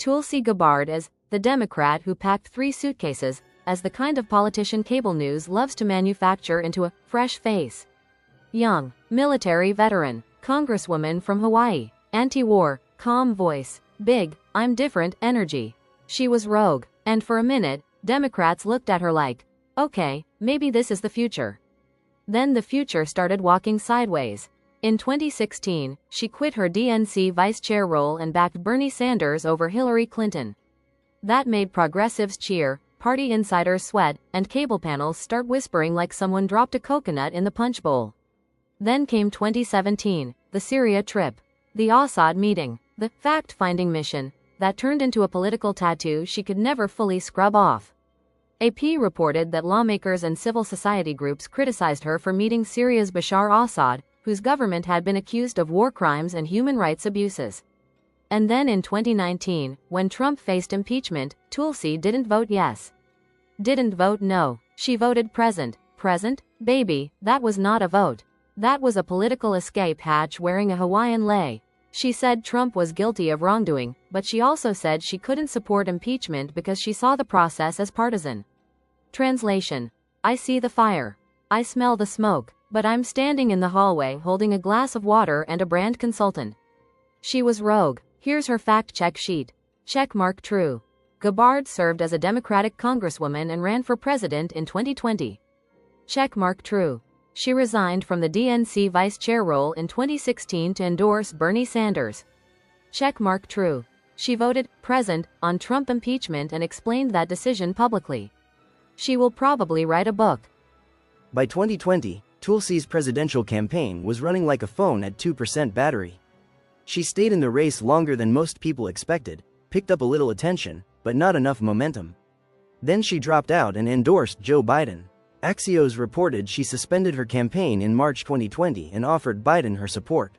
Tulsi Gabbard as the Democrat who packed 3 suitcases, as the kind of politician cable news loves to manufacture into a fresh face. Young, military veteran, congresswoman from Hawaii, anti-war, calm voice, big, I'm different energy. She was rogue, and for a minute, Democrats looked at her like, okay, maybe this is the future. Then the future started walking sideways. In 2016, she quit her DNC vice chair role and backed Bernie Sanders over Hillary Clinton. That made progressives cheer, party insiders sweat, and cable panels start whispering like someone dropped a coconut in the punch bowl. Then came 2017, the Syria trip, the Assad meeting, the fact-finding mission, that turned into a political tattoo she could never fully scrub off. AP reported that lawmakers and civil society groups criticized her for meeting Syria's Bashar Assad, whose government had been accused of war crimes and human rights abuses. And then in 2019, when Trump faced impeachment, Tulsi didn't vote yes. Didn't vote no. She voted present. Present? Baby, that was not a vote. That was a political escape hatch wearing a Hawaiian lei. She said Trump was guilty of wrongdoing, but she also said she couldn't support impeachment because she saw the process as partisan. Translation: I see the fire. I smell the smoke, but I'm standing in the hallway holding a glass of water and a brand consultant. She was rogue. Here's her fact-check sheet. Checkmark true. Gabbard served as a Democratic congresswoman and ran for president in 2020. Checkmark true. She resigned from the DNC vice chair role in 2016 to endorse Bernie Sanders. Checkmark true. She voted present on Trump impeachment and explained that decision publicly. She will probably write a book. By 2020, Tulsi's presidential campaign was running like a phone at 2% battery. She stayed in the race longer than most people expected, picked up a little attention, but not enough momentum. Then she dropped out and endorsed Joe Biden. Axios reported she suspended her campaign in March 2020 and offered Biden her support.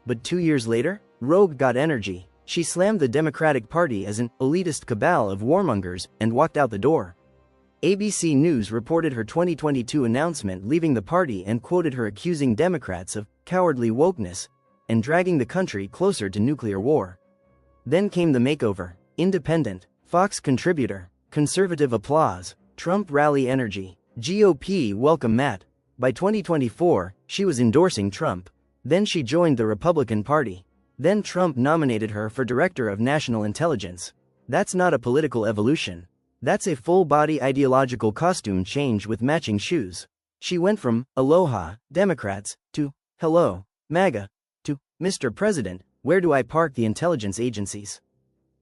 But 2 years later, rogue got energy. She slammed the Democratic Party as an elitist cabal of warmongers and walked out the door. ABC News reported her 2022 announcement leaving the party and quoted her accusing Democrats of cowardly wokeness and dragging the country closer to nuclear war. Then came the makeover. Independent, Fox contributor, conservative applause, Trump rally energy, GOP welcome mat. By 2024, she was endorsing Trump. Then she joined the Republican Party. Then Trump nominated her for Director of National Intelligence. That's not a political evolution. That's a full-body ideological costume change with matching shoes. She went from Aloha, Democrats, to Hello, MAGA, to Mr. President, where do I park the intelligence agencies?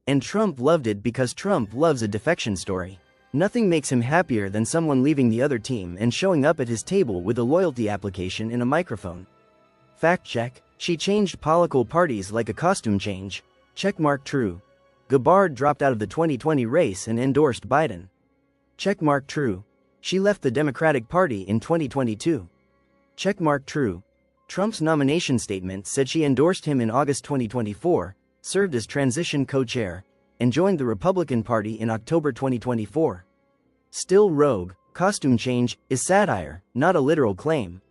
And Trump loved it because Trump loves a defection story. Nothing makes him happier than someone leaving the other team and showing up at his table with a loyalty application and a microphone. Fact check: she changed political parties like a costume change. Checkmark true. Gabbard dropped out of the 2020 race and endorsed Biden. Checkmark true. She left the Democratic Party in 2022. Checkmark true. Trump's nomination statement said she endorsed him in August 2024, served as transition co-chair, and joined the Republican Party in October 2024. Still rogue, costume change is satire, not a literal claim.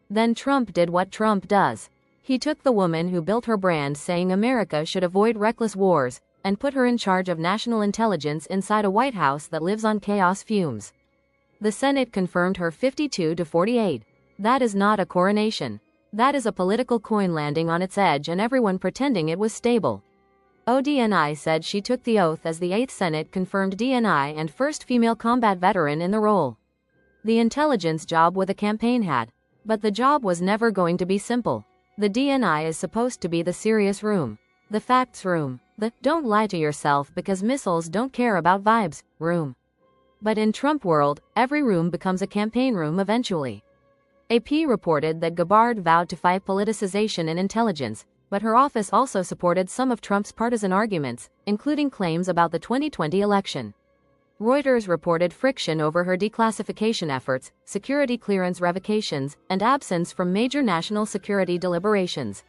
Then Trump did what Trump does. He took the woman who built her brand saying America should avoid reckless wars, and put her in charge of national intelligence inside a White House that lives on chaos fumes. The Senate confirmed her 52-48. That is not a coronation. That is a political coin landing on its edge and everyone pretending it was stable. ODNI said she took the oath as the 8th Senate confirmed DNI and first female combat veteran in the role. The intelligence job with a campaign hat. But the job was never going to be simple. The DNI is supposed to be the serious room. The facts room. The don't lie to yourself because missiles don't care about vibes room. But in Trump world, every room becomes a campaign room eventually. AP reported that Gabbard vowed to fight politicization in intelligence, but her office also supported some of Trump's partisan arguments, including claims about the 2020 election. Reuters reported friction over her declassification efforts, security clearance revocations, and absence from major national security deliberations.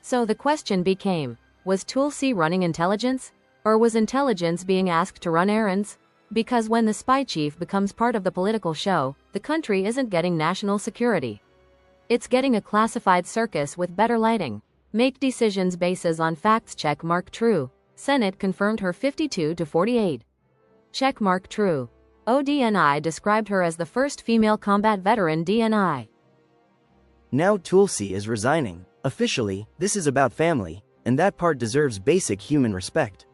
So the question became, was Tulsi running intelligence? Or was intelligence being asked to run errands? Because when the spy chief becomes part of the political show, the country isn't getting national security. It's getting a classified circus with better lighting. Make decisions bases on facts. Checkmark true. Senate confirmed her 52 to 48. Checkmark true. ODNI described her as the first female combat veteran DNI. Now Tulsi is resigning. Officially, this is about family, and that part deserves basic human respect.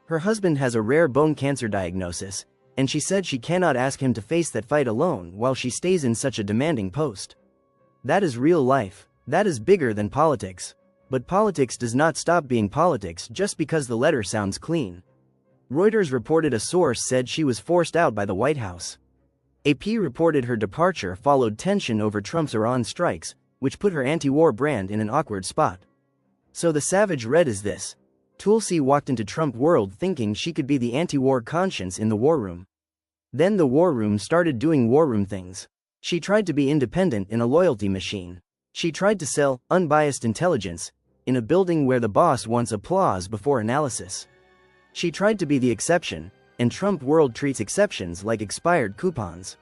Her husband has a rare bone cancer diagnosis, and she said she cannot ask him to face that fight alone while she stays in such a demanding post. That is real life. That is bigger than politics. But politics does not stop being politics just because the letter sounds clean. Reuters reported a source said she was forced out by the White House. AP reported her departure followed tension over Trump's Iran strikes, which put her anti-war brand in an awkward spot. So the savage red is this. Tulsi walked into Trump world thinking she could be the anti-war conscience in the war room. Then the war room started doing war room things. She tried to be independent in a loyalty machine. She tried to sell unbiased intelligence in a building where the boss wants applause before analysis. She tried to be the exception, and Trump world treats exceptions like expired coupons.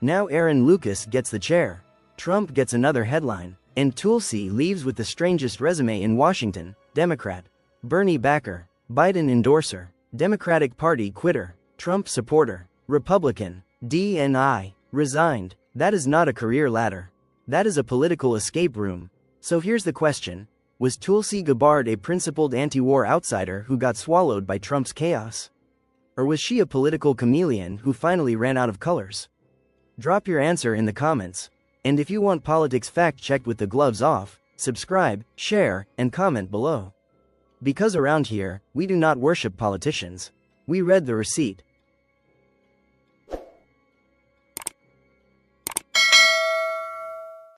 Now Aaron Lucas gets the chair. Trump gets another headline, and Tulsi leaves with the strangest resume in Washington: Democrat, Bernie backer, Biden endorser, Democratic Party quitter, Trump supporter, Republican, DNI, resigned. That is not a career ladder. That is a political escape room. So here's the question. Was Tulsi Gabbard a principled anti-war outsider who got swallowed by Trump's chaos? Or was she a political chameleon who finally ran out of colors? Drop your answer in the comments. And if you want politics fact-checked with the gloves off, subscribe, share, and comment below. Because around here, we do not worship politicians. We read the receipt.